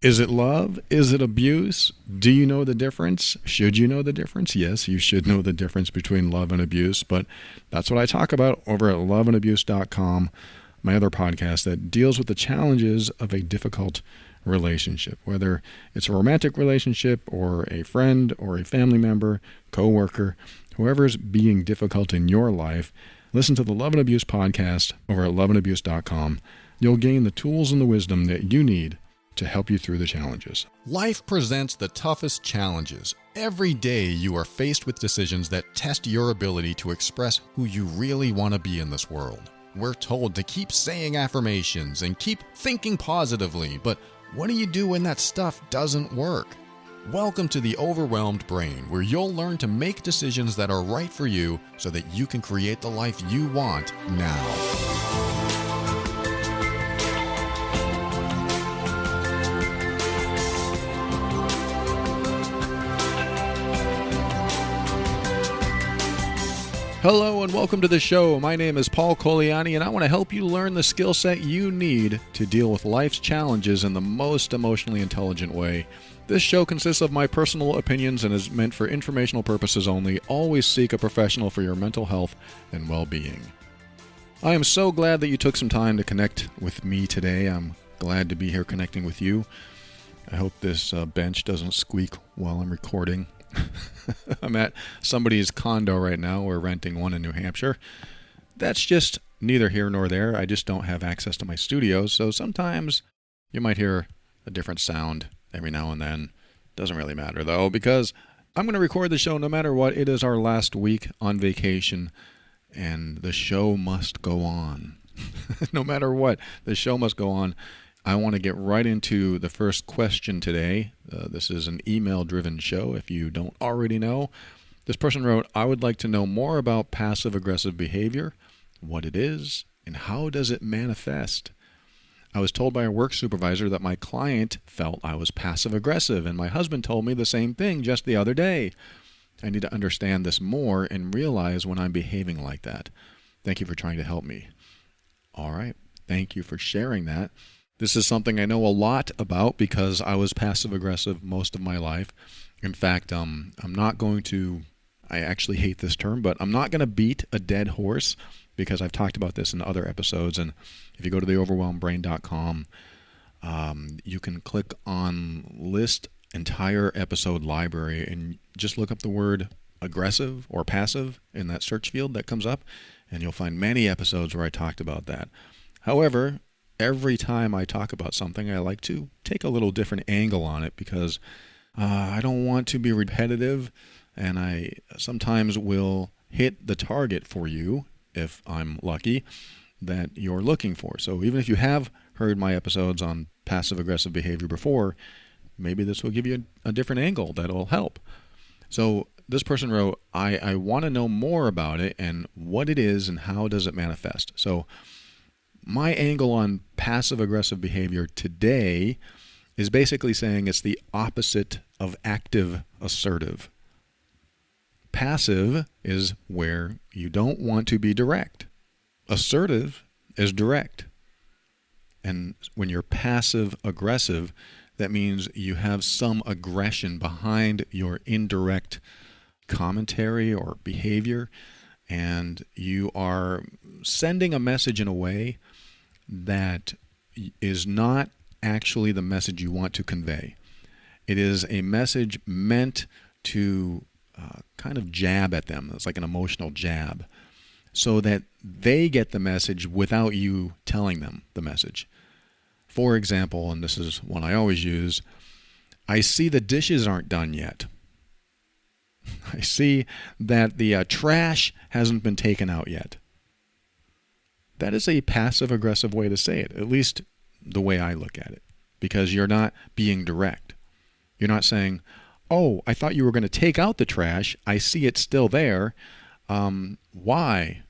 Is it love? Is it abuse? Do you know the difference? Should you know the difference? Yes, you should know the difference between love and abuse, but that's what I talk about over at loveandabuse.com, my other podcast that deals with the challenges of a difficult relationship, whether it's a romantic relationship or a friend or a family member, coworker, whoever's being difficult in your life. Listen to the Love and Abuse podcast over at loveandabuse.com. You'll gain the tools and the wisdom that you need to help you through the challenges. Life presents the toughest challenges. Every day you are faced with decisions that test your ability to express who you really want to be in this world. We're told to keep saying affirmations and keep thinking positively, but what do you do when that stuff doesn't work? Welcome to the Overwhelmed Brain, where you'll learn to make decisions that are right for you so that you can create the life you want now. Hello and welcome to the show. My name is Paul Coliani and I want to help you learn the skill set you need to deal with life's challenges in the most emotionally intelligent way. This show consists of my personal opinions and is meant for informational purposes only. Always seek a professional for your mental health and well-being. I am so glad that you took some time to connect with me today. I'm glad to be here connecting with you. I hope this bench doesn't squeak while I'm recording. I'm at somebody's condo right now. We're renting one in New Hampshire. That's just neither here nor there. I just don't have access to my studio, so sometimes you might hear a different sound every now and then. Doesn't really matter, though, because I'm going to record the show no matter what. It is our last week on vacation, and the show must go on. No matter what, the show must go on. I want to get right into the first question today. This is an email-driven show, if you don't already know. This person wrote, I would like to know more about passive-aggressive behavior, what it is, and how does it manifest. I was told by a work supervisor that my client felt I was passive-aggressive, and my husband told me the same thing just the other day. I need to understand this more and realize when I'm behaving like that. Thank you for trying to help me. All right. Thank you for sharing that. This is something I know a lot about because I was passive-aggressive most of my life. In fact, I'm not going to, I actually hate this term, but I'm not going to beat a dead horse because I've talked about this in other episodes. And if you go to theoverwhelmedbrain.com, you can click on list entire episode library and just look up the word aggressive or passive in that search field that comes up, and you'll find many episodes where I talked about that. However, every time I talk about something, I like to take a little different angle on it because I don't want to be repetitive, and I sometimes will hit the target for you, if I'm lucky, that you're looking for. So even if you have heard my episodes on passive-aggressive behavior before, maybe this will give you a different angle that will help. So this person wrote, I want to know more about it and what it is and how does it manifest. So my angle on passive-aggressive behavior today is basically saying it's the opposite of active-assertive. Passive is where you don't want to be direct. Assertive is direct. And when you're passive-aggressive, that means you have some aggression behind your indirect commentary or behavior, and you are sending a message in a way that is not actually the message you want to convey. It is a message meant to kind of jab at them. It's like an emotional jab so that they get the message without you telling them the message. For example, and this is one I always use, I see the dishes aren't done yet. I see that the trash hasn't been taken out yet. That is a passive-aggressive way to say it, at least the way I look at it, because you're not being direct. You're not saying, oh, I thought you were going to take out the trash. I see it's still there. Why?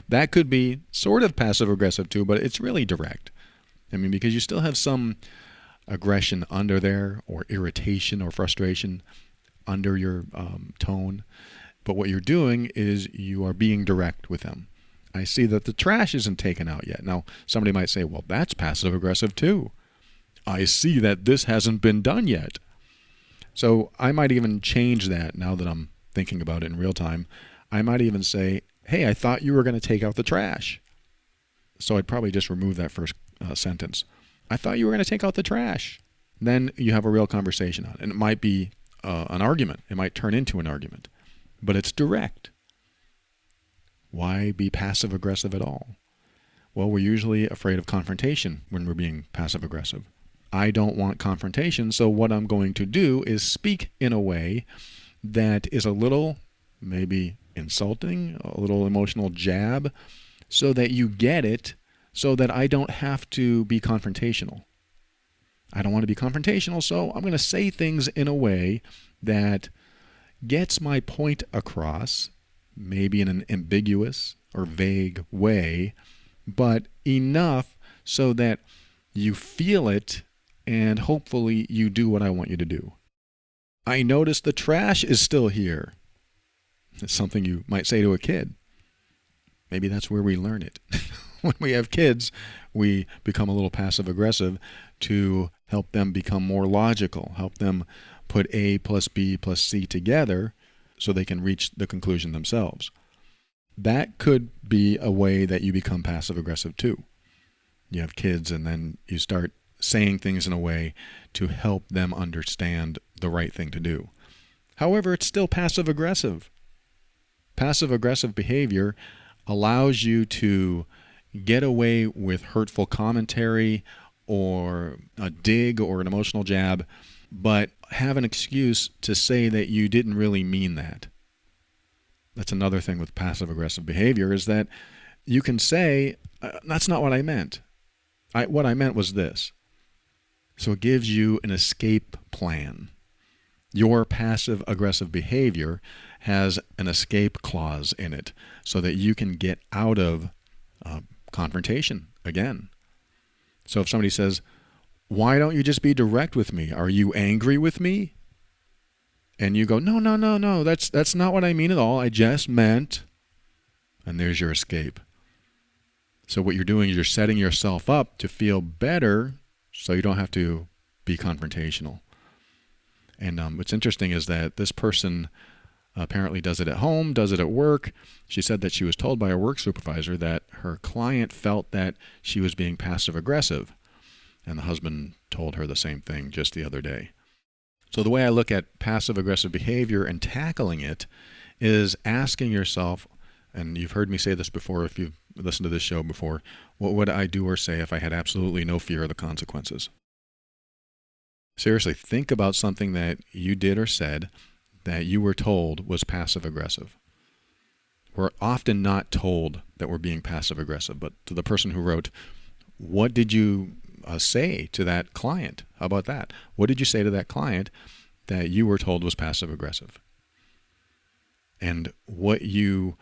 That could be sort of passive-aggressive too, but it's really direct. I mean, because you still have some aggression under there, or irritation or frustration under your tone. But what you're doing is you are being direct with them. I see that the trash isn't taken out yet. Now, somebody might say, well, that's passive-aggressive too. I see that this hasn't been done yet. So I might even change that now that I'm thinking about it in real time. I might even say, hey, I thought you were going to take out the trash. So I'd probably just remove that first sentence. I thought you were going to take out the trash. Then you have a real conversation on it. And it might be an argument. It might turn into an argument. But it's direct. Why be passive aggressive at all? Well, we're usually afraid of confrontation when we're being passive aggressive. I don't want confrontation, so what I'm going to do is speak in a way that is a little maybe insulting, a little emotional jab, so that you get it, so that I don't have to be confrontational. I don't want to be confrontational, so I'm going to say things in a way that gets my point across, maybe in an ambiguous or vague way, but enough so that you feel it and hopefully you do what I want you to do. I notice the trash is still here. It's something you might say to a kid. Maybe that's where we learn it. When we have kids, we become a little passive aggressive to help them become more logical, help them put A plus B plus C together so they can reach the conclusion themselves. That could be a way that you become passive aggressive too. You have kids and then you start saying things in a way to help them understand the right thing to do. However, it's still passive aggressive. Passive aggressive behavior allows you to get away with hurtful commentary or a dig or an emotional jab, but have an excuse to say that you didn't really mean that. That's another thing with passive aggressive behavior, is that you can say, that's not what I meant. What I meant was this. So it gives you an escape plan. Your passive aggressive behavior has an escape clause in it so that you can get out of confrontation again. So if somebody says, why don't you just be direct with me? Are you angry with me? And you go, no, that's not what I mean at all. I just meant, and there's your escape. So what you're doing is you're setting yourself up to feel better so you don't have to be confrontational. And what's interesting is that this person apparently does it at home, does it at work. She said that she was told by her work supervisor that her client felt that she was being passive aggressive. And the husband told her the same thing just the other day. So the way I look at passive aggressive behavior and tackling it is asking yourself, and you've heard me say this before if you've listened to this show before, what would I do or say if I had absolutely no fear of the consequences? Seriously, think about something that you did or said that you were told was passive aggressive. We're often not told that we're being passive aggressive, but to the person who wrote, what did you say to that client? How about that? What did you say to that client that you were told was passive aggressive? And what you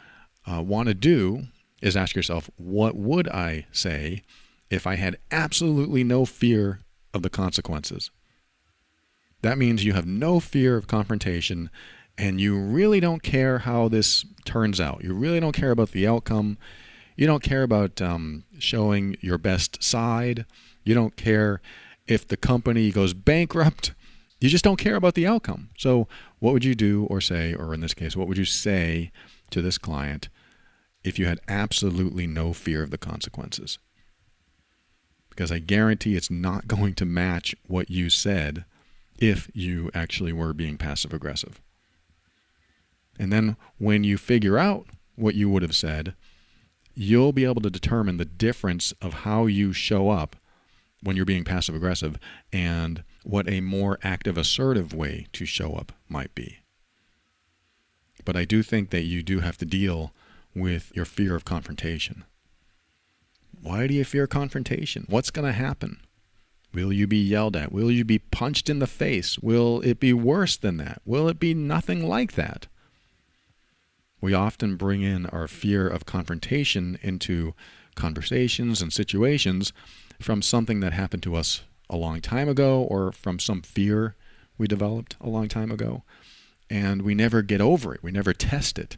want to do is ask yourself, what would I say if I had absolutely no fear of the consequences? That means you have no fear of confrontation and you really don't care how this turns out. You really don't care about the outcome. You don't care about showing your best side. You don't care if the company goes bankrupt. You just don't care about the outcome. So what would you do or say, or in this case, what would you say to this client if you had absolutely no fear of the consequences? Because I guarantee it's not going to match what you said if you actually were being passive aggressive. And then when you figure out what you would have said, you'll be able to determine the difference of how you show up when you're being passive aggressive and what a more active, assertive way to show up might be. But I do think that you do have to deal with your fear of confrontation. Why do you fear confrontation? What's going to happen? Will you be yelled at? Will you be punched in the face? Will it be worse than that? Will it be nothing like that? We often bring in our fear of confrontation into conversations and situations from something that happened to us a long time ago or from some fear we developed a long time ago, and we never get over it. We never test it.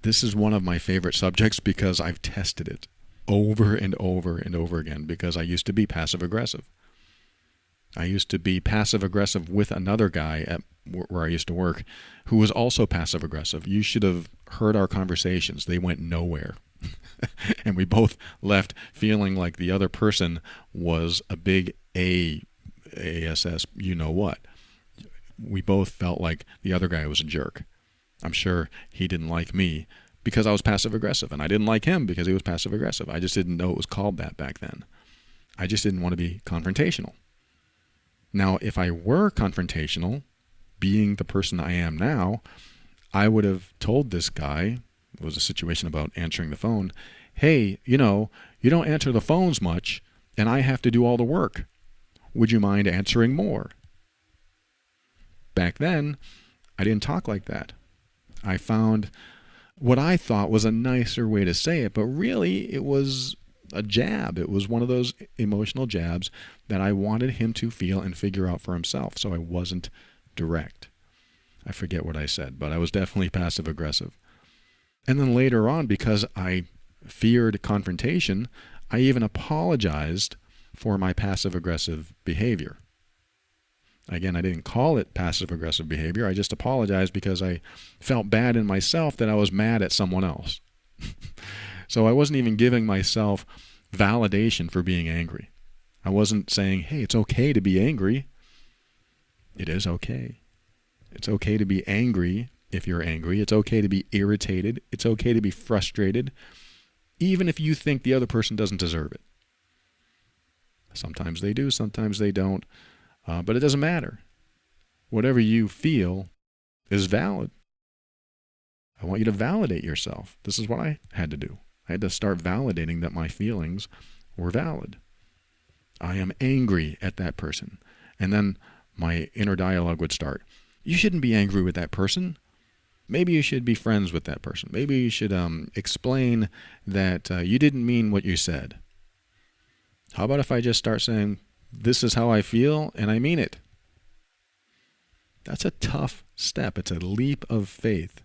This is one of my favorite subjects because I've tested it. over and over and over again because I used to be passive aggressive. I used to be passive aggressive with another guy at where I used to work who was also passive aggressive. You should have heard our conversations. They went nowhere. And we both left feeling like the other person was a big ASS, you know what. We both felt like the other guy was a jerk. I'm sure he didn't like me because I was passive aggressive, and I didn't like him because he was passive aggressive. I just didn't know it was called that back then. I just didn't want to be confrontational. Now, if I were confrontational, being the person I am now, I would have told this guy, it was a situation about answering the phone, hey, you don't answer the phones much, and I have to do all the work. Would you mind answering more? Back then, I didn't talk like that. I found what I thought was a nicer way to say it, but really it was a jab. It was one of those emotional jabs that I wanted him to feel and figure out for himself, so I wasn't direct. I forget what I said, but I was definitely passive aggressive. And then later on, because I feared confrontation, I even apologized for my passive aggressive behavior. Again, I didn't call it passive aggressive behavior. I just apologized because I felt bad in myself that I was mad at someone else. So I wasn't even giving myself validation for being angry. I wasn't saying, hey, it's okay to be angry. It is okay. It's okay to be angry if you're angry. It's okay to be irritated. It's okay to be frustrated, even if you think the other person doesn't deserve it. Sometimes they do, sometimes they don't. But it doesn't matter. Whatever you feel is valid. I want you to validate yourself. This is what I had to do. I had to start validating that my feelings were valid. I am angry at that person. And then my inner dialogue would start. You shouldn't be angry with that person. Maybe you should be friends with that person. Maybe you should explain that you didn't mean what you said. How about if I just start saying, this is how I feel, and I mean it? That's a tough step. It's a leap of faith.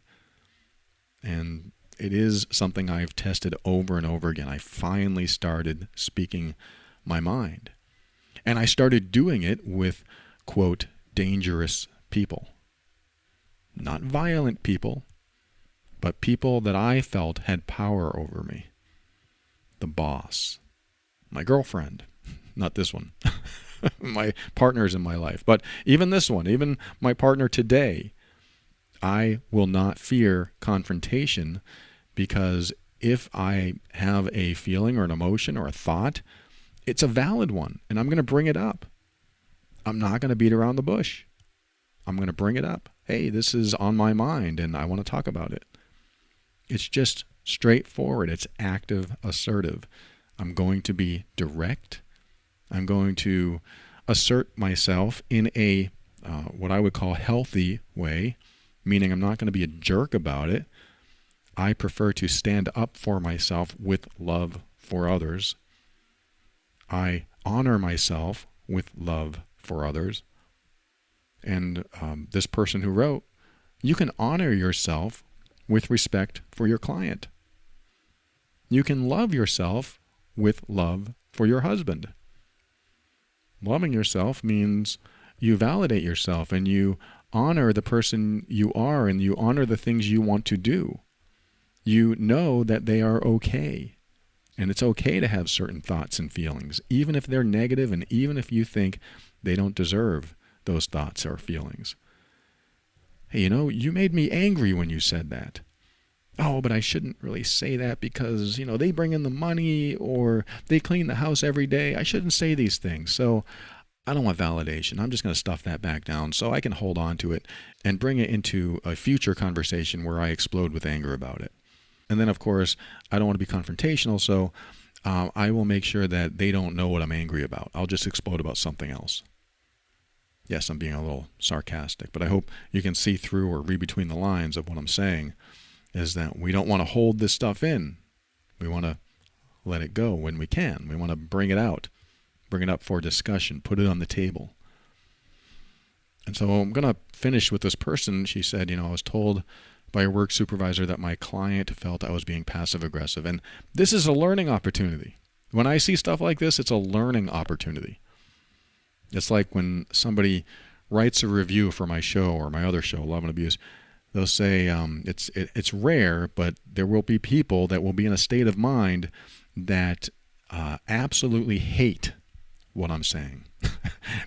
And it is something I've tested over and over again. I finally started speaking my mind. And I started doing it with, quote, dangerous people. Not violent people, but people that I felt had power over me. The boss. My girlfriend. Not this one. My partners in my life. But even this one, even my partner today, I will not fear confrontation because if I have a feeling or an emotion or a thought, it's a valid one, and I'm going to bring it up. I'm not going to beat around the bush. I'm going to bring it up. Hey, this is on my mind, and I want to talk about it. It's just straightforward. It's active, assertive. I'm going to be direct. I'm going to assert myself in a what I would call healthy way, meaning I'm not going to be a jerk about it. I prefer to stand up for myself with love for others. I honor myself with love for others. And this person who wrote, you can honor yourself with respect for your client. You can love yourself with love for your husband. Loving yourself means you validate yourself and you honor the person you are and you honor the things you want to do. You know that they are okay. And it's okay to have certain thoughts and feelings, even if they're negative and even if you think they don't deserve those thoughts or feelings. Hey, you made me angry when you said that. Oh, but I shouldn't really say that because, they bring in the money or they clean the house every day. I shouldn't say these things. So I don't want validation. I'm just going to stuff that back down so I can hold on to it and bring it into a future conversation where I explode with anger about it. And then, of course, I don't want to be confrontational, so I will make sure that they don't know what I'm angry about. I'll just explode about something else. Yes, I'm being a little sarcastic, but I hope you can see through or read between the lines of what I'm saying. Is that we don't want to hold this stuff in. We want to let it go when we can. We want to bring it out, bring it up for discussion, put it on the table. And so I'm going to finish with this person. She said, I was told by a work supervisor that my client felt I was being passive aggressive. And this is a learning opportunity. When I see stuff like this, it's a learning opportunity. It's like when somebody writes a review for my show or my other show, Love and Abuse. They'll say it's rare, but there will be people that will be in a state of mind that absolutely hate what I'm saying.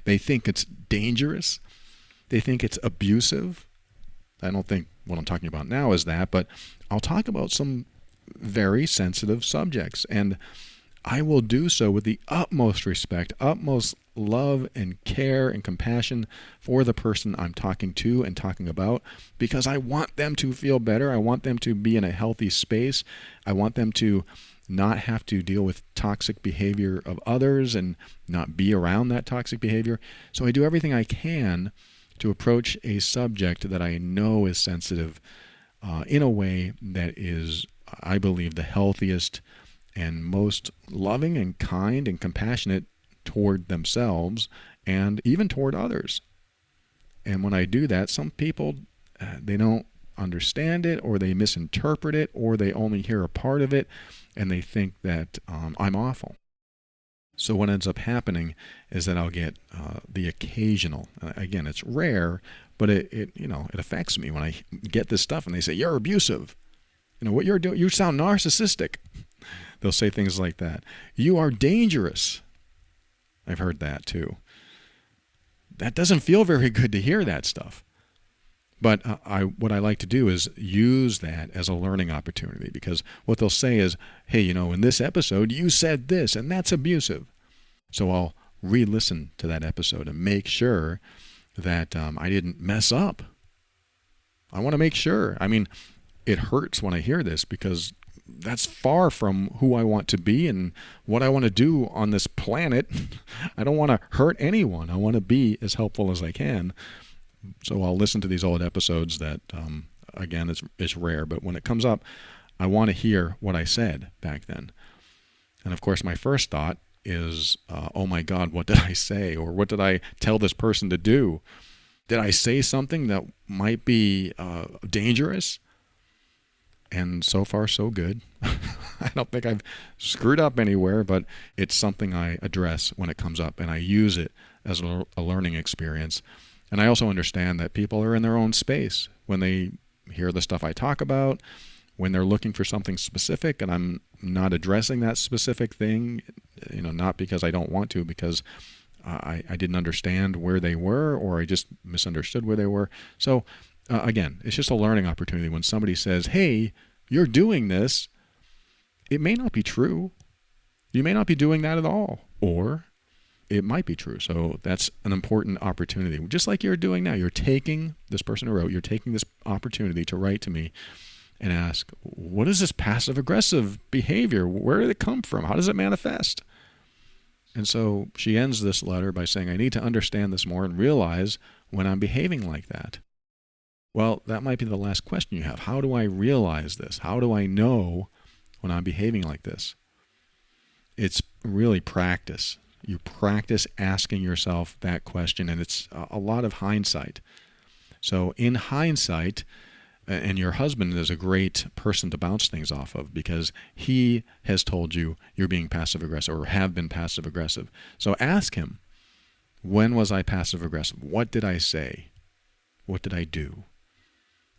They think it's dangerous. They think it's abusive. I don't think what I'm talking about now is that, but I'll talk about some very sensitive subjects, and I will do so with the utmost respect, utmost love and care and compassion for the person I'm talking to and talking about, because I want them to feel better. I want them to be in a healthy space. I want them to not have to deal with toxic behavior of others and not be around that toxic behavior. So I do everything I can to approach a subject that I know is sensitive in a way that is, I believe, the healthiest and most loving and kind and compassionate toward themselves and even toward others. And when I do that, some people, they don't understand it, or they misinterpret it, or they only hear a part of it, and they think that I'm awful. So what ends up happening is that I'll get the occasional, again, it's rare, but it affects me when I get this stuff and they say, "You're abusive. What you're doing, you sound narcissistic." They'll say things like that. "You are dangerous." I've heard that too. That doesn't feel very good to hear that stuff. But what I like to do is use that as a learning opportunity, because what they'll say is, "Hey, in this episode, you said this, and that's abusive." So I'll re-listen to that episode and make sure that I didn't mess up. I want to make sure. I mean, it hurts when I hear this, because that's far from who I want to be and what I want to do on this planet. I don't want to hurt anyone. I want to be as helpful as I can. So I'll listen to these old episodes that, again, it's rare. But when it comes up, I want to hear what I said back then. And of course, my first thought is, oh my God, what did I say? Or what did I tell this person to do? Did I say something that might be dangerous? And so far, so good. I don't think I've screwed up anywhere, but it's something I address when it comes up, and I use it as a learning experience. And I also understand that people are in their own space when they hear the stuff I talk about, when they're looking for something specific, and I'm not addressing that specific thing, not because I don't want to, because I didn't understand where they were, or I just misunderstood where they were. So again, it's just a learning opportunity. When somebody says, "Hey, you're doing this," it may not be true. You may not be doing that at all, or it might be true. So that's an important opportunity. Just like you're doing now, you're taking, this person who wrote, you're taking this opportunity to write to me and ask, what is this passive-aggressive behavior? Where did it come from? How does it manifest? And so she ends this letter by saying, "I need to understand this more and realize when I'm behaving like that." Well, that might be the last question you have. How do I realize this? How do I know when I'm behaving like this? It's really practice. You practice asking yourself that question, and it's a lot of hindsight. So in hindsight, and your husband is a great person to bounce things off of, because he has told you you're being passive-aggressive or have been passive-aggressive. So ask him, when was I passive-aggressive? What did I say? What did I do?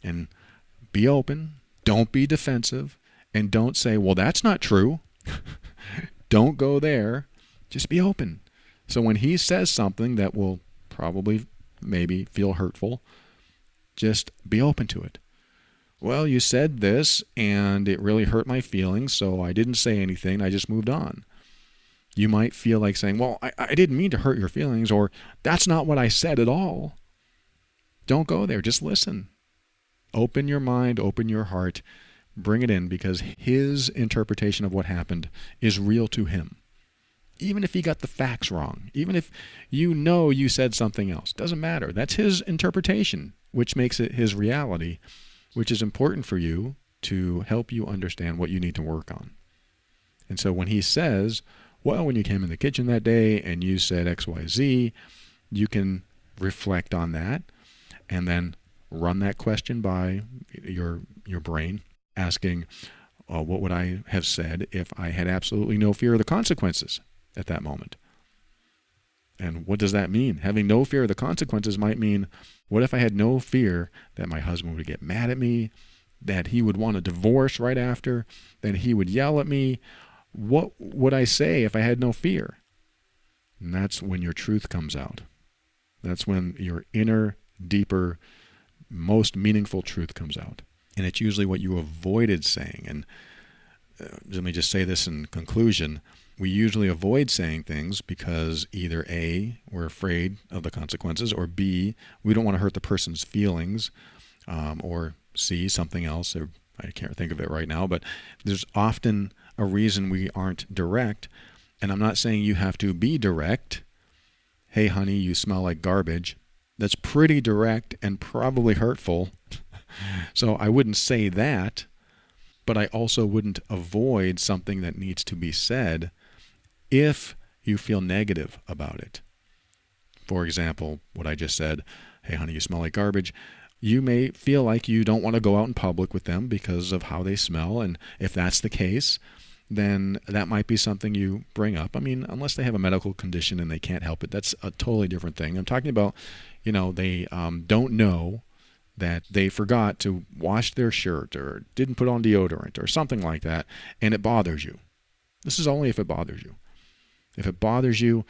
And be open. Don't be defensive. And don't say, "Well, that's not true." Don't go there. Just be open. So when he says something that will probably maybe feel hurtful, just be open to it. "Well, you said this and it really hurt my feelings, so I didn't say anything. I just moved on." You might feel like saying, "Well, I didn't mean to hurt your feelings," or "That's not what I said at all." Don't go there. Just listen. Open your mind, open your heart, bring it in, because his interpretation of what happened is real to him. Even if he got the facts wrong, even if you said something else, doesn't matter. That's his interpretation, which makes it his reality, which is important for you to help you understand what you need to work on. And so when he says, "Well, when you came in the kitchen that day and you said XYZ, you can reflect on that and then run that question by your brain, asking, what would I have said if I had absolutely no fear of the consequences at that moment? And what does that mean? Having no fear of the consequences might mean, what if I had no fear that my husband would get mad at me, that he would want a divorce right after, that he would yell at me? What would I say if I had no fear? And that's when your truth comes out. That's when your inner, deeper, most meaningful truth comes out. And it's usually what you avoided saying. And let me just say this in conclusion. We usually avoid saying things because either A, we're afraid of the consequences, or B, we don't want to hurt the person's feelings, or C, something else. I can't think of it right now, but there's often a reason we aren't direct. And I'm not saying you have to be direct. Hey, honey, you smell like garbage. That's pretty direct and probably hurtful. So I wouldn't say that, but I also wouldn't avoid something that needs to be said if you feel negative about it. For example, what I just said, hey, honey, you smell like garbage. You may feel like you don't want to go out in public with them because of how they smell. And if that's the case, then that might be something you bring up. I mean, unless they have a medical condition and they can't help it, that's a totally different thing. I'm talking about, they don't know that they forgot to wash their shirt or didn't put on deodorant or something like that, and it bothers you. This is only if it bothers you. If it bothers you,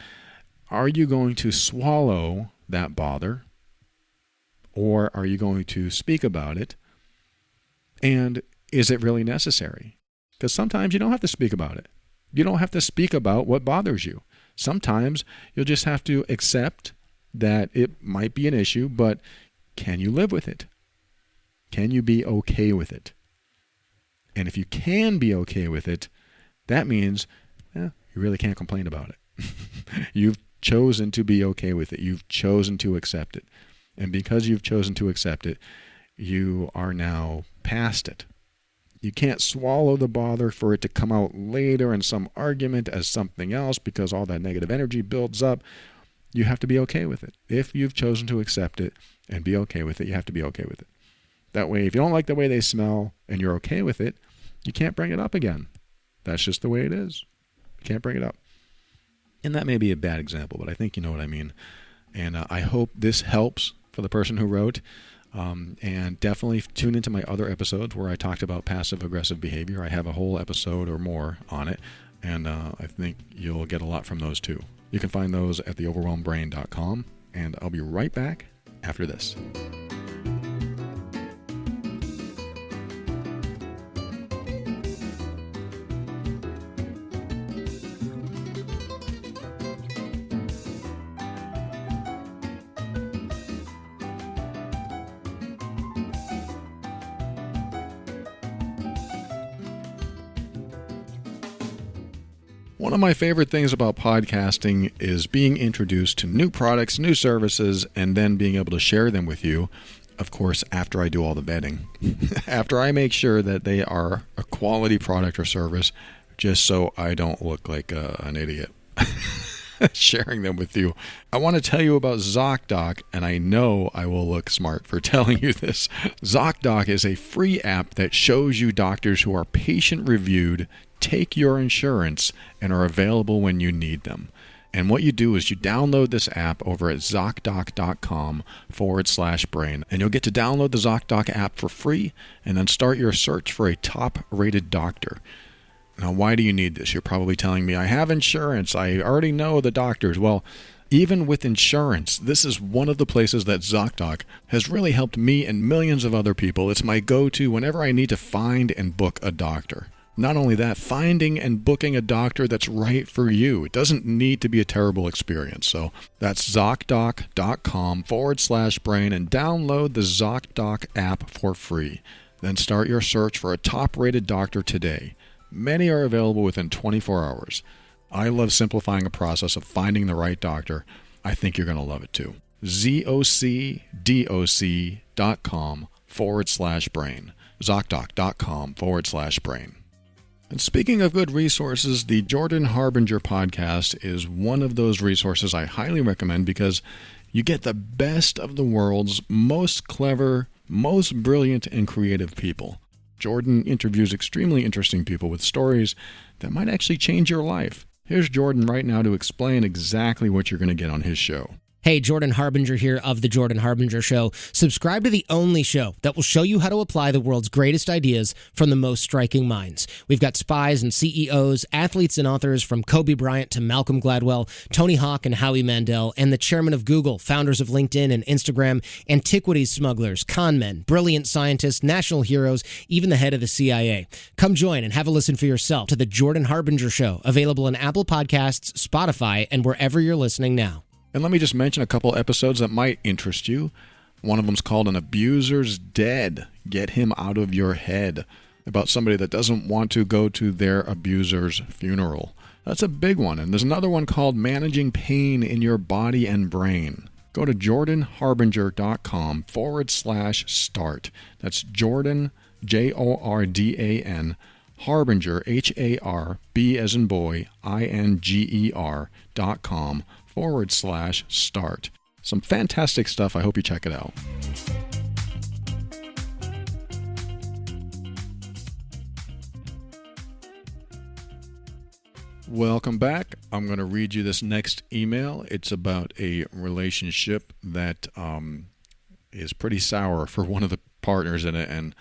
are you going to swallow that bother, or are you going to speak about it? And is it really necessary? Because sometimes you don't have to speak about it. You don't have to speak about what bothers you. Sometimes you'll just have to accept that it might be an issue, but can you live with it? Can you be okay with it? And if you can be okay with it, that means you really can't complain about it. You've chosen to be okay with it. You've chosen to accept it. And because you've chosen to accept it, you are now past it. You can't swallow the bother for it to come out later in some argument as something else because all that negative energy builds up. You have to be okay with it. If you've chosen to accept it and be okay with it, you have to be okay with it. That way, if you don't like the way they smell and you're okay with it, you can't bring it up again. That's just the way it is. You can't bring it up. And that may be a bad example, but I think you know what I mean. And I hope this helps for the person who wrote. And definitely tune into my other episodes where I talked about passive-aggressive behavior. I have a whole episode or more on it, and I think you'll get a lot from those too. You can find those at theoverwhelmedbrain.com, and I'll be right back after this. One of my favorite things about podcasting is being introduced to new products, new services, and then being able to share them with you. Of course, after I do all the vetting, after I make sure that they are a quality product or service, just so I don't look like an idiot sharing them with you. I want to tell you about ZocDoc, and I know I will look smart for telling you this. ZocDoc is a free app that shows you doctors who are patient-reviewed, take your insurance, and are available when you need them. And what you do is you download this app over at ZocDoc.com/brain, and you'll get to download the ZocDoc app for free and then start your search for a top-rated doctor. Now, why do you need this? You're probably telling me, I have insurance. I already know the doctors. Well, even with insurance, this is one of the places that ZocDoc has really helped me and millions of other people. It's my go-to whenever I need to find and book a doctor. Not only that, finding and booking a doctor that's right for you. It doesn't need to be a terrible experience. So that's ZocDoc.com/brain and download the ZocDoc app for free. Then start your search for a top-rated doctor today. Many are available within 24 hours. I love simplifying a process of finding the right doctor. I think you're going to love it too. ZocDoc.com/brain. ZocDoc.com/brain. And speaking of good resources, the Jordan Harbinger podcast is one of those resources I highly recommend because You get the best of the world's most clever, most brilliant, and creative people. Jordan interviews extremely interesting people with stories that might actually change your life. Here's Jordan right now to explain exactly what you're going to get on his show. Hey, Jordan Harbinger here of The Jordan Harbinger Show. Subscribe to the only show that will show you how to apply the world's greatest ideas from the most striking minds. We've got spies and CEOs, athletes and authors from Kobe Bryant to Malcolm Gladwell, Tony Hawk and Howie Mandel, and the chairman of Google, founders of LinkedIn and Instagram, antiquities smugglers, con men, brilliant scientists, national heroes, even the head of the CIA. Come join and have a listen for yourself to The Jordan Harbinger Show, available on Apple Podcasts, Spotify, and wherever you're listening now. And let me just mention a couple episodes that might interest you. One of them's called An Abuser's Dead. Get him out of your head. About somebody that doesn't want to go to their abuser's funeral. That's a big one. And there's another one called Managing Pain in Your Body and Brain. Go to jordanharbinger.com/start. That's Jordan, Jordan, Harbinger, Harb as in boy, Inger.com/start. Some fantastic stuff. I hope you check it out. Welcome back. I'm going to read you this next email. It's about a relationship that is pretty sour for one of the partners in it, and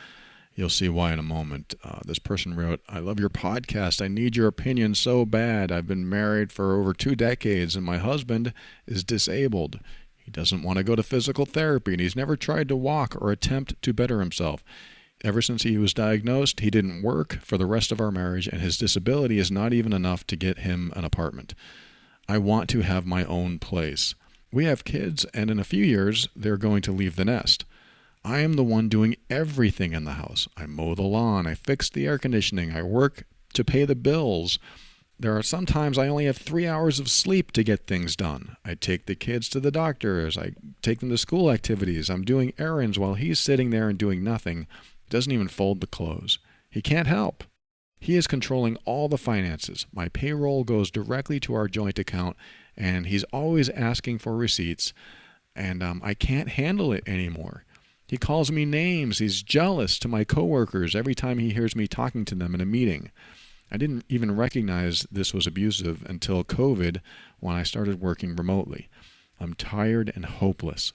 you'll see why in a moment. This person wrote, I love your podcast. I need your opinion so bad. I've been married for over 2 decades, and my husband is disabled. He doesn't want to go to physical therapy, and he's never tried to walk or attempt to better himself. Ever since he was diagnosed, he didn't work for the rest of our marriage, and his disability is not even enough to get him an apartment. I want to have my own place. We have kids, and in a few years, they're going to leave the nest. I am the one doing everything in the house. I mow the lawn, I fix the air conditioning, I work to pay the bills. There are some times I only have 3 hours of sleep to get things done. I take the kids to the doctors, I take them to school activities, I'm doing errands while he's sitting there and doing nothing. Doesn't even fold the clothes. He can't help. He is controlling all the finances. My payroll goes directly to our joint account, and he's always asking for receipts, and I can't handle it anymore. He calls me names. He's jealous to my coworkers every time he hears me talking to them in a meeting. I didn't even recognize this was abusive until COVID, when I started working remotely. I'm tired and hopeless.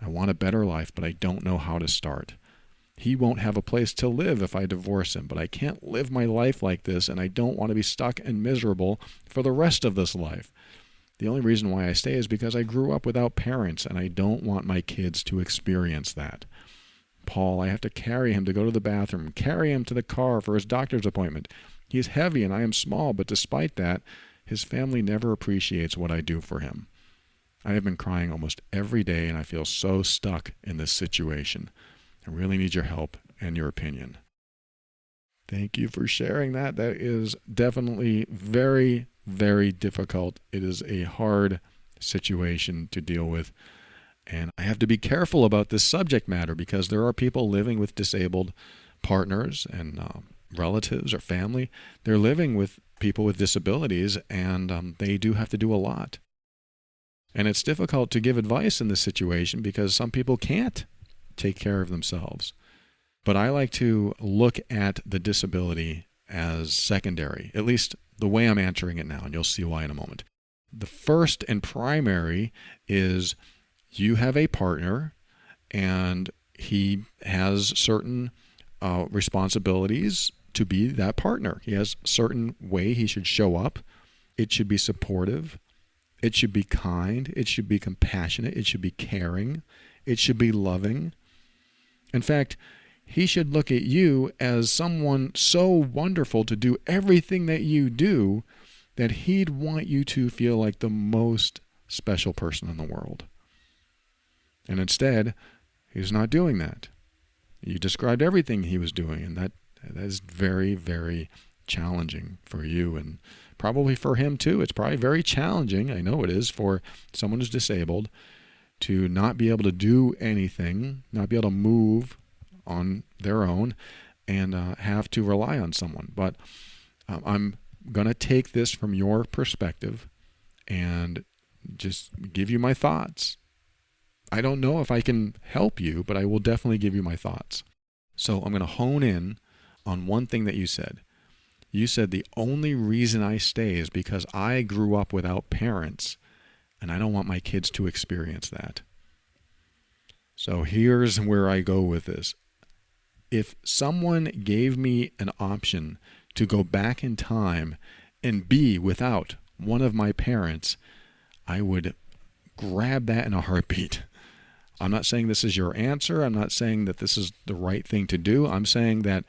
I want a better life, but I don't know how to start. He won't have a place to live if I divorce him, but I can't live my life like this, and I don't want to be stuck and miserable for the rest of this life. The only reason why I stay is because I grew up without parents, and I don't want my kids to experience that. Paul, I have to carry him to go to the bathroom, carry him to the car for his doctor's appointment. He is heavy and I am small, but despite that, his family never appreciates what I do for him. I have been crying almost every day, and I feel so stuck in this situation. I really need your help and your opinion. Thank you for sharing that. That is definitely very, very difficult. It is a hard situation to deal with. And I have to be careful about this subject matter because there are people living with disabled partners and relatives or family. They're living with people with disabilities, and they do have to do a lot. And it's difficult to give advice in this situation because some people can't take care of themselves. But I like to look at the disability as secondary, at least the way I'm answering it now, and you'll see why in a moment. The first and primary is you have a partner, and he has certain responsibilities to be that partner. He has a certain way he should show up. It should be supportive. It should be kind. It should be compassionate. It should be caring. It should be loving. In fact, he should look at you as someone so wonderful to do everything that you do that he'd want you to feel like the most special person in the world. And instead, he's not doing that. You described everything he was doing, and that is very, very challenging for you and probably for him too. It's probably very challenging, I know it is, for someone who's disabled to not be able to do anything, not be able to move on their own, and have to rely on someone. But I'm going to take this from your perspective and just give you my thoughts. I don't know if I can help you, but I will definitely give you my thoughts. So I'm going to hone in on one thing that you said. You said the only reason I stay is because I grew up without parents, and I don't want my kids to experience that. So here's where I go with this. If someone gave me an option to go back in time and be without one of my parents, I would grab that in a heartbeat. I'm not saying this is your answer. I'm not saying that this is the right thing to do. I'm saying that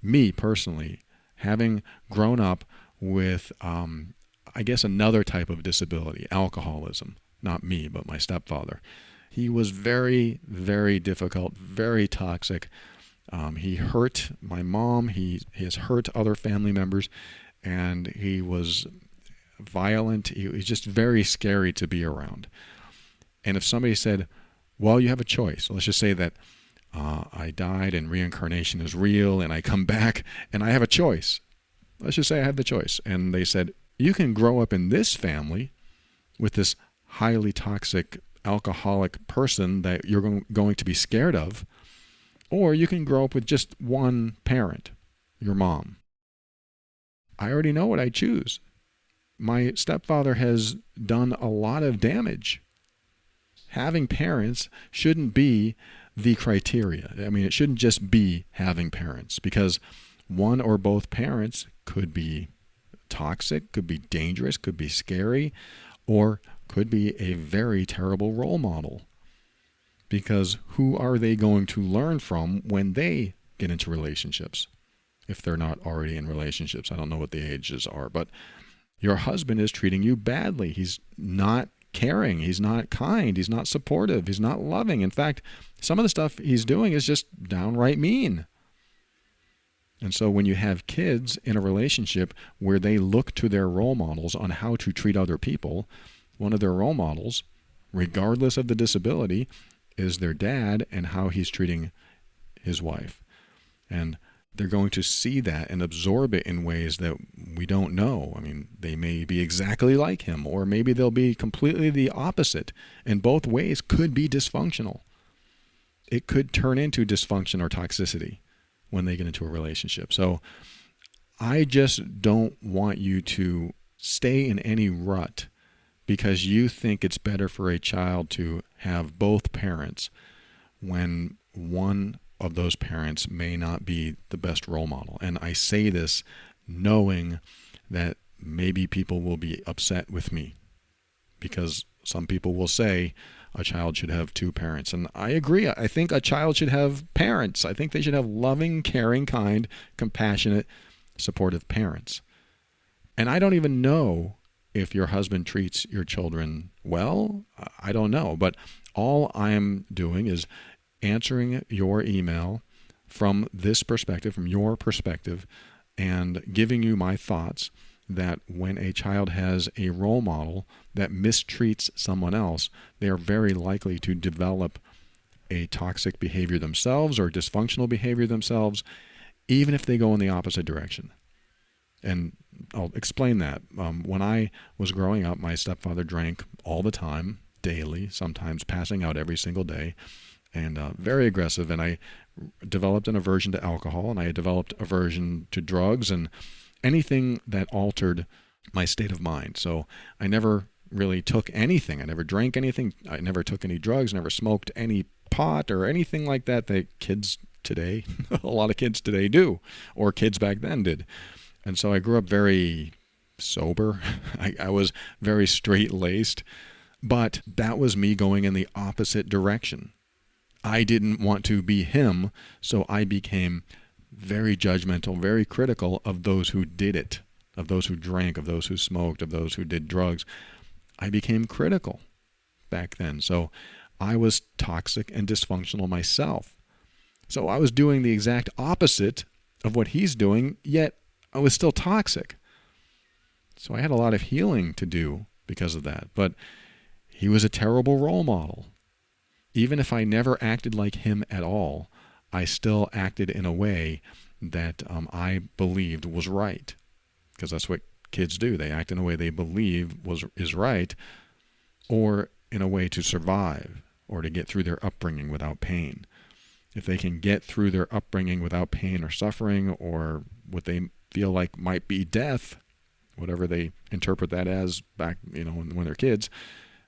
me personally, having grown up with, I guess, another type of disability, alcoholism, not me, but my stepfather. He was very, very difficult, very toxic. He hurt my mom. He has hurt other family members, and he was violent. He was just very scary to be around. And if somebody said, well, you have a choice. Let's just say that I died and reincarnation is real and I come back and I have a choice. Let's just say I have the choice. And they said, you can grow up in this family with this highly toxic alcoholic person that you're going to be scared of, or you can grow up with just one parent, your mom. I already know what I choose. My stepfather has done a lot of damage. Having parents shouldn't be the criteria. I mean, it shouldn't just be having parents, because one or both parents could be toxic, could be dangerous, could be scary, or could be a very terrible role model. Because who are they going to learn from when they get into relationships? If they're not already in relationships. I don't know what the ages are, but your husband is treating you badly. He's not caring. He's not kind. He's not supportive. He's not loving. In fact, some of the stuff he's doing is just downright mean. And so when you have kids in a relationship where they look to their role models on how to treat other people, one of their role models, regardless of the disability, is their dad and how he's treating his wife. And they're going to see that and absorb it in ways that we don't know. I mean, they may be exactly like him, or maybe they'll be completely the opposite. And both ways could be dysfunctional. It could turn into dysfunction or toxicity when they get into a relationship. So I just don't want you to stay in any rut because you think it's better for a child to have both parents when one of those parents may not be the best role model. And I say this knowing that maybe people will be upset with me, because some people will say a child should have two parents. And I agree. I think a child should have parents. I think they should have loving, caring, kind, compassionate, supportive parents. And I don't even know if your husband treats your children well. I don't know. But all I'm doing is answering your email from this perspective, from your perspective, and giving you my thoughts that when a child has a role model that mistreats someone else, they are very likely to develop a toxic behavior themselves or dysfunctional behavior themselves, even if they go in the opposite direction. And I'll explain that. When I was growing up, my stepfather drank all the time, daily, sometimes passing out every single day, and very aggressive. And I developed an aversion to alcohol, and I had developed aversion to drugs and anything that altered my state of mind. So I never really took anything. I never drank anything. I never took any drugs, never smoked any pot or anything like that kids today, a lot of kids today do, or kids back then did. And so I grew up very sober. I was very straight-laced, but that was me going in the opposite direction. I didn't want to be him, so I became very judgmental, very critical of those who did it, of those who drank, of those who smoked, of those who did drugs. I became critical back then. So I was toxic and dysfunctional myself. So I was doing the exact opposite of what he's doing, yet I was still toxic. So I had a lot of healing to do because of that. But he was a terrible role model. Even if I never acted like him at all, I still acted in a way that I believed was right, because that's what kids do. They act in a way they believe is right, or in a way to survive. or to get through their upbringing without pain. If they can get through their upbringing without pain or suffering or what they feel like might be death, whatever they interpret that as back, when they're kids,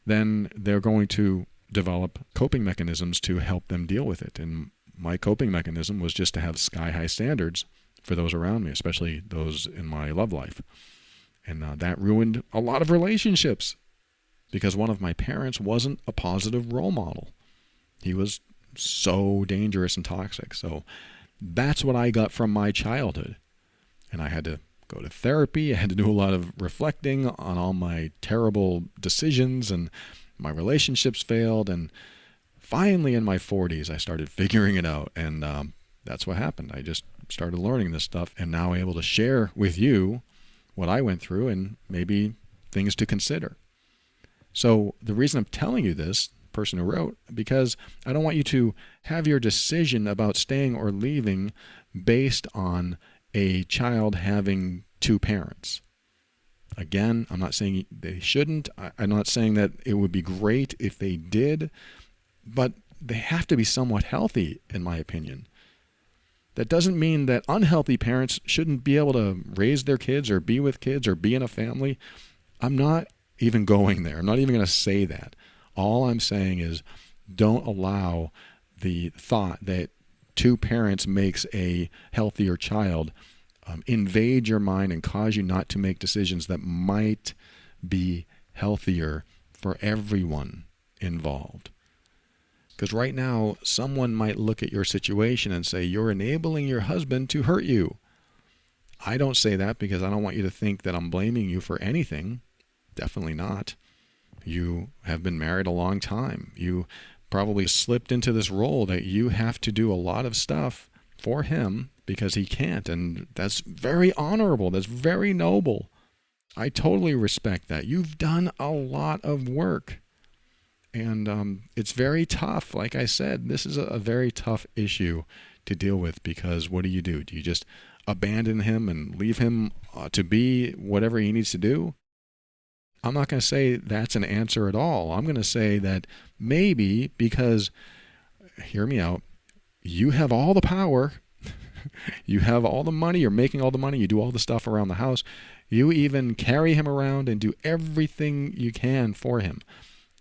then they're going to develop coping mechanisms to help them deal with it. And my coping mechanism was just to have sky-high standards for those around me, especially those in my love life. And that ruined a lot of relationships because one of my parents wasn't a positive role model. He was so dangerous and toxic. So that's what I got from my childhood. And I had to go to therapy. I had to do a lot of reflecting on all my terrible decisions, and my relationships failed. And finally in my 40s, I started figuring it out. And that's what happened. I just started learning this stuff and now able to share with you what I went through and maybe things to consider. So the reason I'm telling you this, person who wrote, because I don't want you to have your decision about staying or leaving based on a child having two parents. Again, I'm not saying they shouldn't. I'm not saying that it would be great if they did, but they have to be somewhat healthy, in my opinion. That doesn't mean that unhealthy parents shouldn't be able to raise their kids or be with kids or be in a family. I'm not even going there. I'm not even going to say that. All I'm saying is don't allow the thought that two parents makes a healthier child invade your mind and cause you not to make decisions that might be healthier for everyone involved. Because right now, someone might look at your situation and say, you're enabling your husband to hurt you. I don't say that because I don't want you to think that I'm blaming you for anything. Definitely not. You have been married a long time. You probably slipped into this role that you have to do a lot of stuff for him because he can't. And that's very honorable. That's very noble. I totally respect that. You've done a lot of work. And it's very tough. Like I said, this is a very tough issue to deal with because what do? Do you just abandon him and leave him to be whatever he needs to do? I'm not going to say that's an answer at all. I'm going to say that maybe because, hear me out, you have all the power, you have all the money, you're making all the money, you do all the stuff around the house, you even carry him around and do everything you can for him.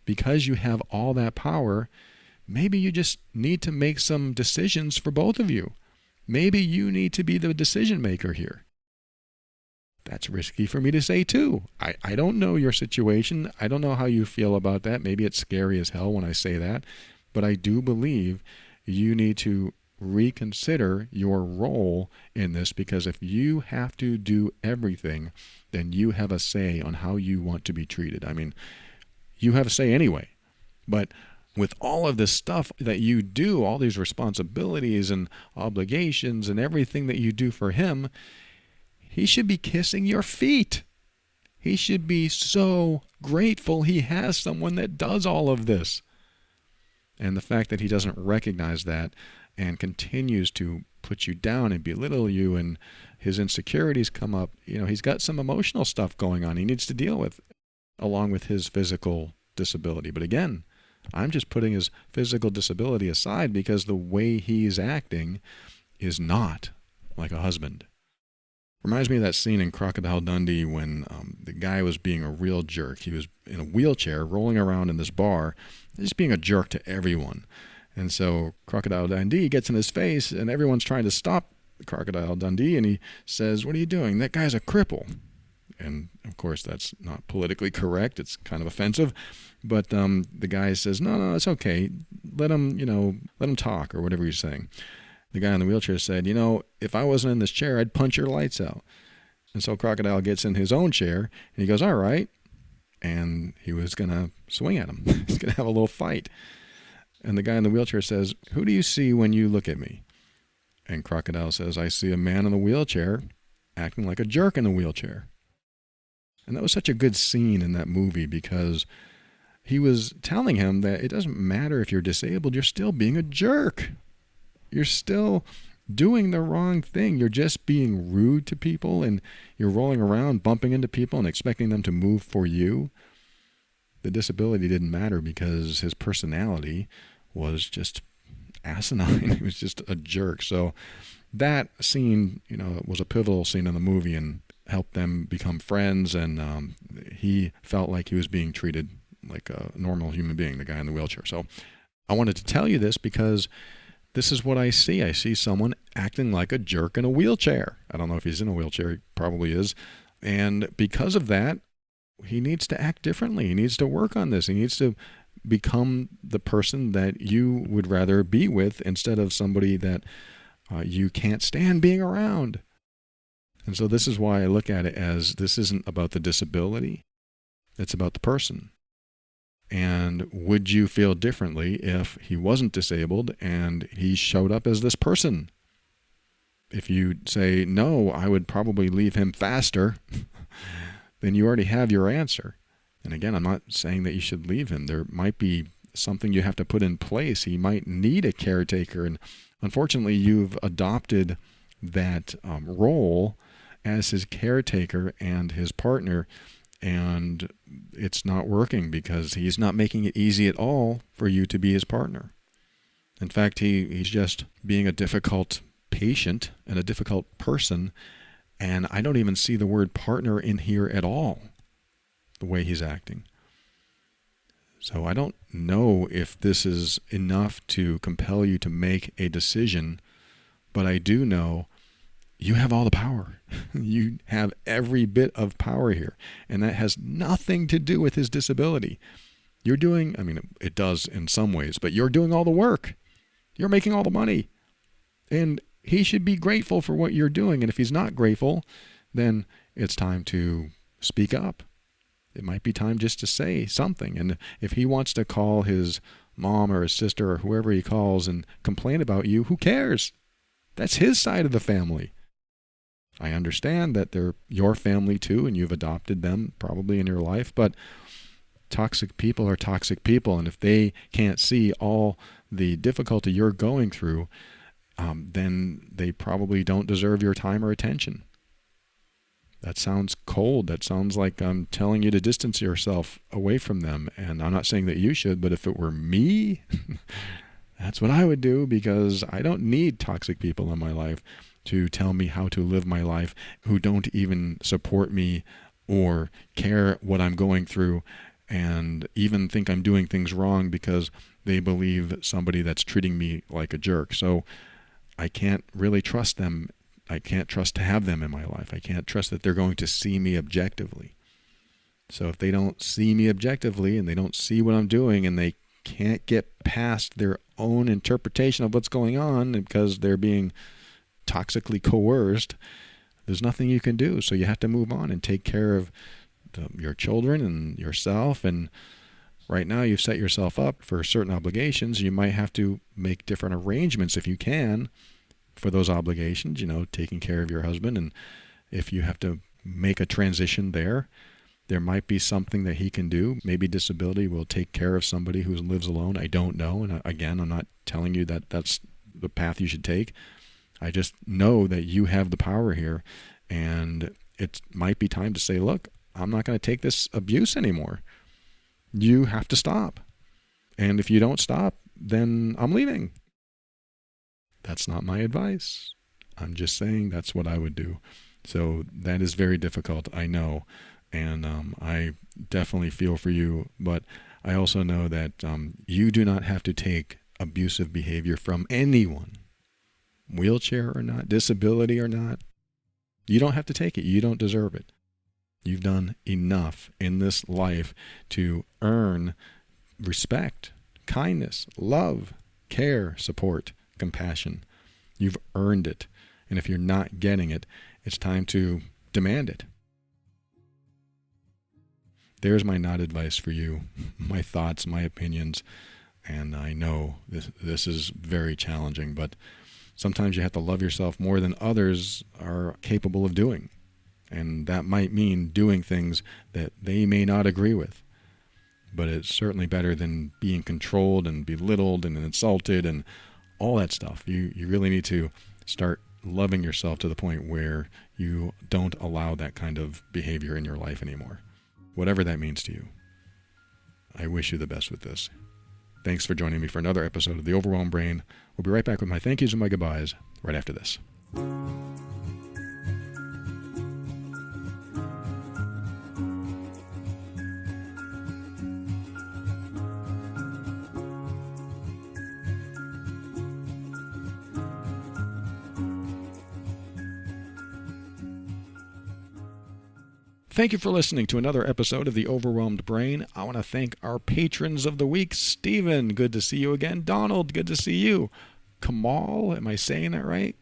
Because you have all that power, maybe you just need to make some decisions for both of you. Maybe you need to be the decision maker here. That's risky for me to say too. I don't know your situation. I don't know how you feel about that. Maybe it's scary as hell when I say that. But I do believe you need to reconsider your role in this because if you have to do everything, then you have a say on how you want to be treated. I mean, you have a say anyway. But with all of this stuff that you do, all these responsibilities and obligations and everything that you do for him, he should be kissing your feet. He should be so grateful he has someone that does all of this. And the fact that he doesn't recognize that and continues to put you down and belittle you and his insecurities come up, he's got some emotional stuff going on he needs to deal with along with his physical disability. But again, I'm just putting his physical disability aside because the way he's acting is not like a husband. Reminds me of that scene in Crocodile Dundee when the guy was being a real jerk. He was in a wheelchair rolling around in this bar, just being a jerk to everyone. And so Crocodile Dundee gets in his face and everyone's trying to stop Crocodile Dundee and he says, "What are you doing? That guy's a cripple." And of course that's not politically correct. It's kind of offensive. But the guy says, no, it's okay. Let him talk or whatever he's saying. The guy in the wheelchair said, if I wasn't in this chair, I'd punch your lights out. And so Crocodile gets in his own chair and he goes, all right. And he was going to swing at him. He's going to have a little fight. And the guy in the wheelchair says, who do you see when you look at me? And Crocodile says, I see a man in the wheelchair acting like a jerk in the wheelchair. And that was such a good scene in that movie because he was telling him that it doesn't matter if you're disabled, you're still being a jerk. You're still doing the wrong thing. You're just being rude to people and you're rolling around, bumping into people and expecting them to move for you. the disability didn't matter because his personality was just asinine. He was just a jerk. So that scene, was a pivotal scene in the movie and helped them become friends. And he felt like he was being treated like a normal human being, the guy in the wheelchair. So I wanted to tell you this because this is what I see. I see someone acting like a jerk in a wheelchair. I don't know if he's in a wheelchair. He probably is. And because of that, he needs to act differently. He needs to work on this. He needs to become the person that you would rather be with instead of somebody that you can't stand being around. And so this is why I look at it as this isn't about the disability. It's about the person. And would you feel differently if he wasn't disabled and he showed up as this person? If you say, no, I would probably leave him faster, then you already have your answer. And again, I'm not saying that you should leave him. There might be something you have to put in place. He might need a caretaker. And unfortunately, you've adopted that role as his caretaker and his partner. And it's not working because he's not making it easy at all for you to be his partner. In fact, he's just being a difficult patient and a difficult person. And I don't even see the word partner in here at all, the way he's acting. So I don't know if this is enough to compel you to make a decision, but I do know you have all the power. You have every bit of power here. And that has nothing to do with his disability. You're doing, it does in some ways, but you're doing all the work. You're making all the money. And he should be grateful for what you're doing. And if he's not grateful, then it's time to speak up. It might be time just to say something. And if he wants to call his mom or his sister or whoever he calls and complain about you, who cares? That's his side of the family. I understand that they're your family too, and you've adopted them probably in your life, but toxic people are toxic people, and if they can't see all the difficulty you're going through, then they probably don't deserve your time or attention. That sounds cold. That sounds like I'm telling you to distance yourself away from them, and I'm not saying that you should, but if it were me, that's what I would do, because I don't need toxic people in my life to tell me how to live my life, who don't even support me or care what I'm going through, and even think I'm doing things wrong because they believe somebody that's treating me like a jerk. So I can't really trust them. I can't trust to have them in my life. I can't trust that they're going to see me objectively. So if they don't see me objectively and they don't see what I'm doing and they can't get past their own interpretation of what's going on because they're being toxically coerced, there's nothing you can do. So you have to move on and take care of your children and yourself. And right now you've set yourself up for certain obligations. You might have to make different arrangements if you can for those obligations, taking care of your husband. And if you have to make a transition there might be something that he can do. Maybe disability will take care of somebody who lives alone. I don't know. And again, I'm not telling you that that's the path you should take. I just know that you have the power here, and it might be time to say, look, I'm not going to take this abuse anymore. You have to stop. And if you don't stop, then I'm leaving. That's not my advice. I'm just saying that's what I would do. So that is very difficult, I know. And I definitely feel for you. But I also know that you do not have to take abusive behavior from anyone. Wheelchair or not, disability or not, you don't have to take it. You don't deserve it. You've done enough in this life to earn respect, kindness, love, care, support, compassion. You've earned it. And if you're not getting it, it's time to demand it. There's my not advice for you, my thoughts, my opinions. And I know this is very challenging, but sometimes you have to love yourself more than others are capable of doing. And that might mean doing things that they may not agree with. But it's certainly better than being controlled and belittled and insulted and all that stuff. You really need to start loving yourself to the point where you don't allow that kind of behavior in your life anymore, whatever that means to you. I wish you the best with this. Thanks for joining me for another episode of The Overwhelmed Brain. We'll be right back with my thank yous and my goodbyes right after this. Thank you for listening to another episode of The Overwhelmed Brain. I want to thank our patrons of the week. Stephen, good to see you again. Donald, good to see you. Kamal, am I saying that right?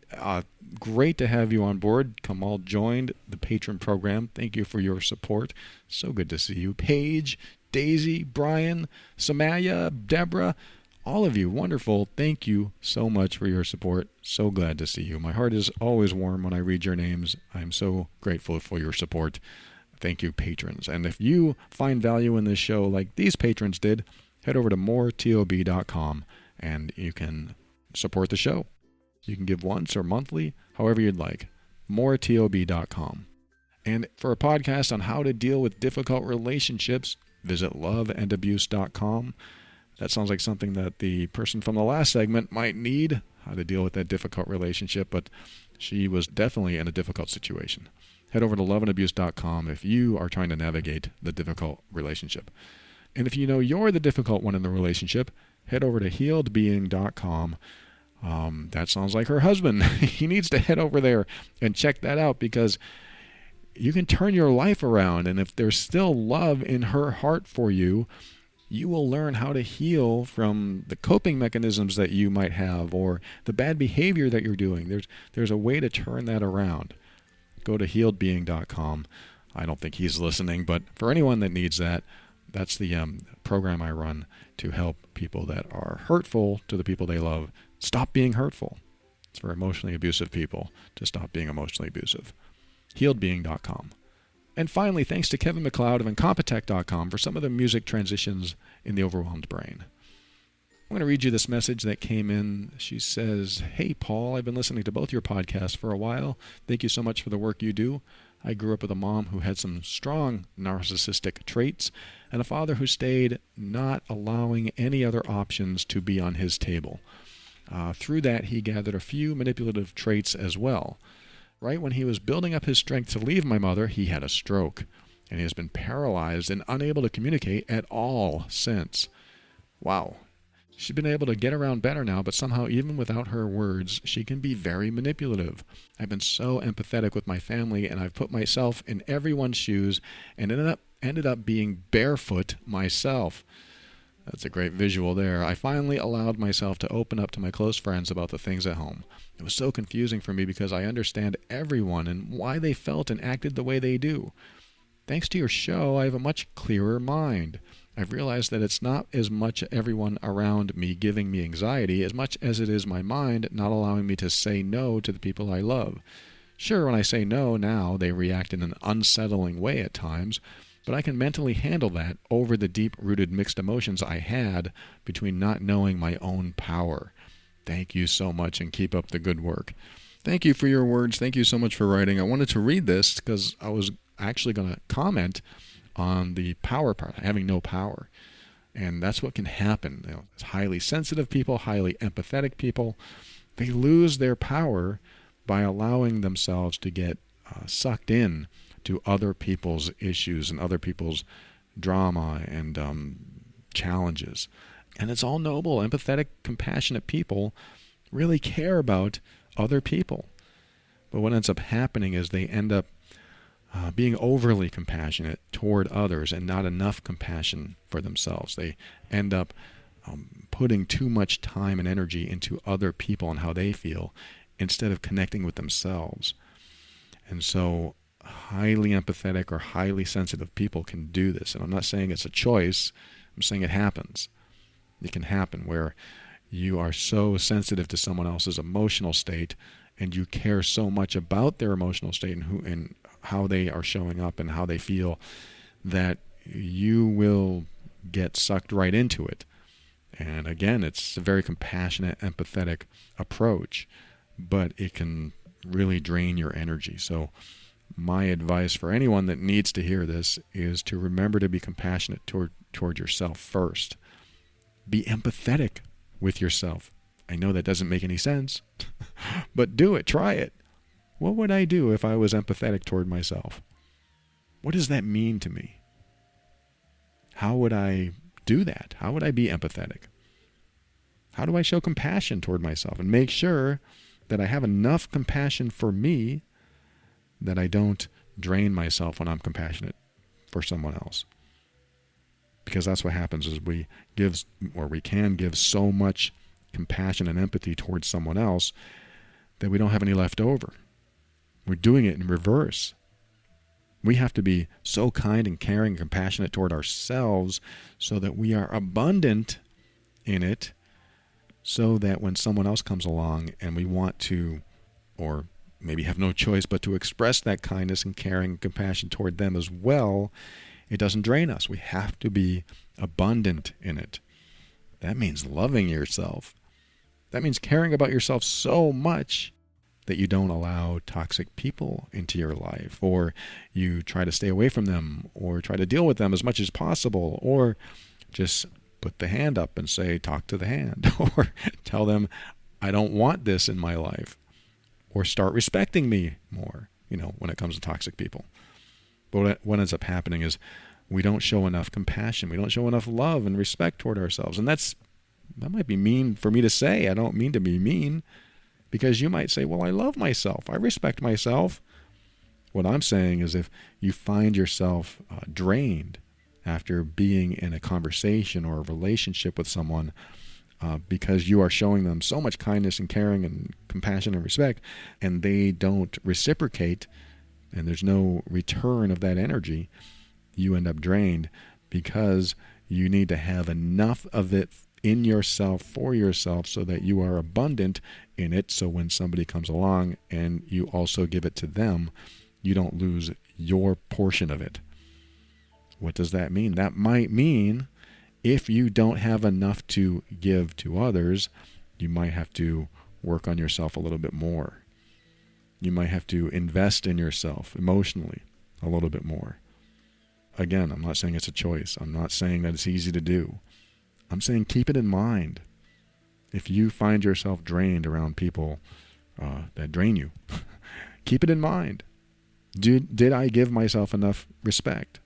Great to have you on board. Kamal joined the patron program. Thank you for your support. So good to see you. Paige, Daisy, Brian, Samaya, Deborah, all of you, wonderful. Thank you so much for your support. So glad to see you. My heart is always warm when I read your names. I'm so grateful for your support. Thank you, patrons. And if you find value in this show like these patrons did, head over to moretob.com and you can support the show. You can give once or monthly, however you'd like. moretob.com. And for a podcast on how to deal with difficult relationships, visit loveandabuse.com. That sounds like something that the person from the last segment might need, how to deal with that difficult relationship, but she was definitely in a difficult situation. Head over to loveandabuse.com if you are trying to navigate the difficult relationship. And if you know you're the difficult one in the relationship, head over to healedbeing.com. That sounds like her husband. He needs to head over there and check that out because you can turn your life around. And if there's still love in her heart for you, you will learn how to heal from the coping mechanisms that you might have or the bad behavior that you're doing. There's a way to turn that around. Go to healedbeing.com. I don't think he's listening, but for anyone that needs that, that's the program I run to help people that are hurtful to the people they love stop being hurtful. It's for emotionally abusive people to stop being emotionally abusive. Healedbeing.com. And finally, thanks to Kevin MacLeod of Incompetech.com for some of the music transitions in The Overwhelmed Brain. I'm going to read you this message that came in. She says, "Hey, Paul, I've been listening to both your podcasts for a while. Thank you so much for the work you do. I grew up with a mom who had some strong narcissistic traits and a father who stayed not allowing any other options to be on his table. Through that, he gathered a few manipulative traits as well. Right when he was building up his strength to leave my mother, he had a stroke, and he has been paralyzed and unable to communicate at all since." Wow. She's been able to get around better now, but somehow even without her words, she can be very manipulative. I've been so empathetic with my family, and I've put myself in everyone's shoes and ended up being barefoot myself. That's a great visual there. I finally allowed myself to open up to my close friends about the things at home. It was so confusing for me because I understand everyone and why they felt and acted the way they do. Thanks to your show, I have a much clearer mind. I've realized that it's not as much everyone around me giving me anxiety as much as it is my mind not allowing me to say no to the people I love. Sure, when I say no now, they react in an unsettling way at times, but I can mentally handle that over the deep-rooted mixed emotions I had between not knowing my own power. Thank you so much and keep up the good work. Thank you for your words. Thank you so much for writing. I wanted to read this because I was actually going to comment on the power part, having no power. And that's what can happen. It's highly sensitive people, highly empathetic people, they lose their power by allowing themselves to get sucked in to other people's issues and other people's drama and challenges. And it's all noble, empathetic, compassionate people really care about other people. But what ends up happening is they end up being overly compassionate toward others and not enough compassion for themselves. They end up putting too much time and energy into other people and how they feel instead of connecting with themselves. And so highly empathetic or highly sensitive people can do this. And I'm not saying it's a choice. I'm saying it happens. It can happen where you are so sensitive to someone else's emotional state and you care so much about their emotional state and how they are showing up and how they feel that you will get sucked right into it. And again, it's a very compassionate, empathetic approach, but it can really drain your energy. So my advice for anyone that needs to hear this is to remember to be compassionate toward toward yourself first. Be empathetic with yourself. I know that doesn't make any sense, but do it. Try it. What would I do if I was empathetic toward myself? What does that mean to me? How would I do that? How would I be empathetic? How do I show compassion toward myself and make sure that I have enough compassion for me that I don't drain myself when I'm compassionate for someone else? Because that's what happens is we can give so much compassion and empathy towards someone else that we don't have any left over. We're doing it in reverse. We have to be so kind and caring and compassionate toward ourselves so that we are abundant in it, so that when someone else comes along and we want to, or maybe have no choice but to express that kindness and caring and compassion toward them as well, it doesn't drain us. We have to be abundant in it. That means loving yourself. That means caring about yourself so much that you don't allow toxic people into your life, or you try to stay away from them, or try to deal with them as much as possible, or just put the hand up and say, talk to the hand, or tell them, I don't want this in my life, or start respecting me more, when it comes to toxic people. But what ends up happening is we don't show enough compassion. We don't show enough love and respect toward ourselves. And that might be mean for me to say. I don't mean to be mean, because you might say, well, I love myself. I respect myself. What I'm saying is if you find yourself drained after being in a conversation or a relationship with someone because you are showing them so much kindness and caring and compassion and respect, and they don't reciprocate, and there's no return of that energy, you end up drained because you need to have enough of it in yourself, for yourself, so that you are abundant in it. So when somebody comes along and you also give it to them, you don't lose your portion of it. What does that mean? That might mean if you don't have enough to give to others, you might have to work on yourself a little bit more. You might have to invest in yourself emotionally a little bit more. Again, I'm not saying it's a choice. I'm not saying that it's easy to do. I'm saying keep it in mind. If you find yourself drained around people that drain you, keep it in mind. Did I give myself enough respect?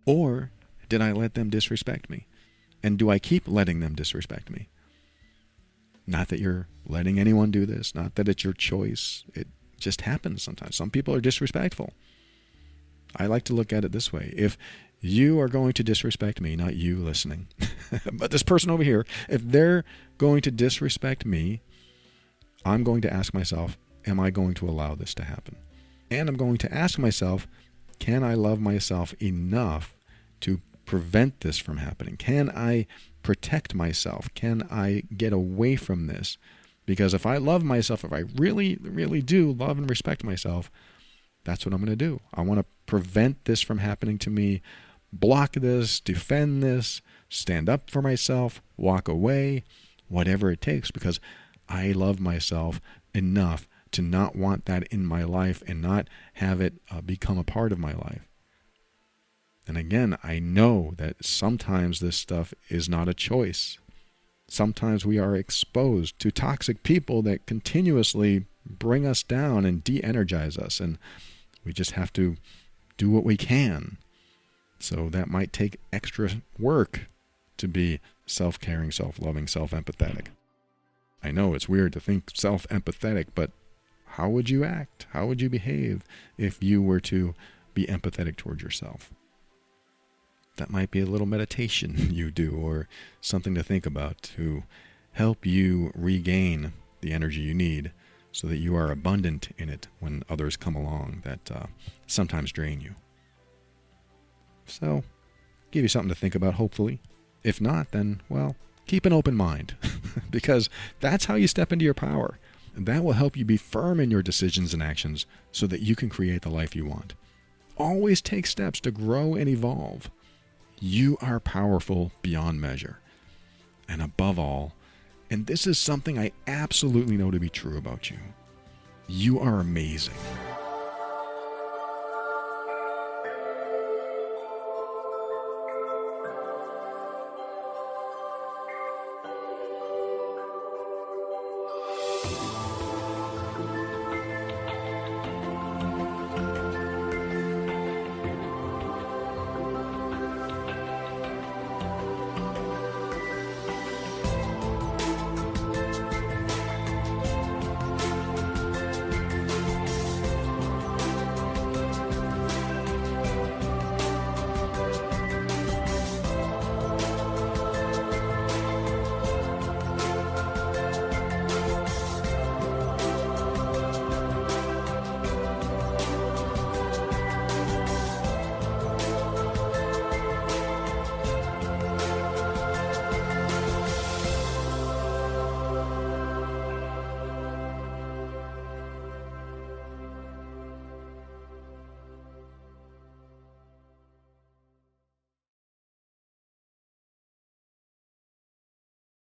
Or did I let them disrespect me? And do I keep letting them disrespect me? Not that you're letting anyone do this, not that it's your choice. It just happens sometimes. Some people are disrespectful. I like to look at it this way. If you are going to disrespect me, not you listening, but this person over here, if they're going to disrespect me, I'm going to ask myself, am I going to allow this to happen? And I'm going to ask myself, can I love myself enough to prevent this from happening? Can I protect myself? Can I get away from this? Because if I love myself, if I really, really do love and respect myself, that's what I'm going to do. I want to prevent this from happening to me, block this, defend this, stand up for myself, walk away, whatever it takes, because I love myself enough to not want that in my life and not have it become a part of my life. And again, I know that sometimes this stuff is not a choice. Sometimes we are exposed to toxic people that continuously bring us down and de-energize us, and we just have to do what we can. So that might take extra work to be self-caring, self-loving, self-empathetic. I know it's weird to think self-empathetic, but how would you act? How would you behave if you were to be empathetic towards yourself? That might be a little meditation you do, or something to think about to help you regain the energy you need so that you are abundant in it when others come along that sometimes drain you. So, give you something to think about, hopefully. If not, then, well, keep an open mind, because that's how you step into your power. That will help you be firm in your decisions and actions so that you can create the life you want. Always take steps to grow and evolve. You are powerful beyond measure. And above all, and this is something I absolutely know to be true about you, you are amazing.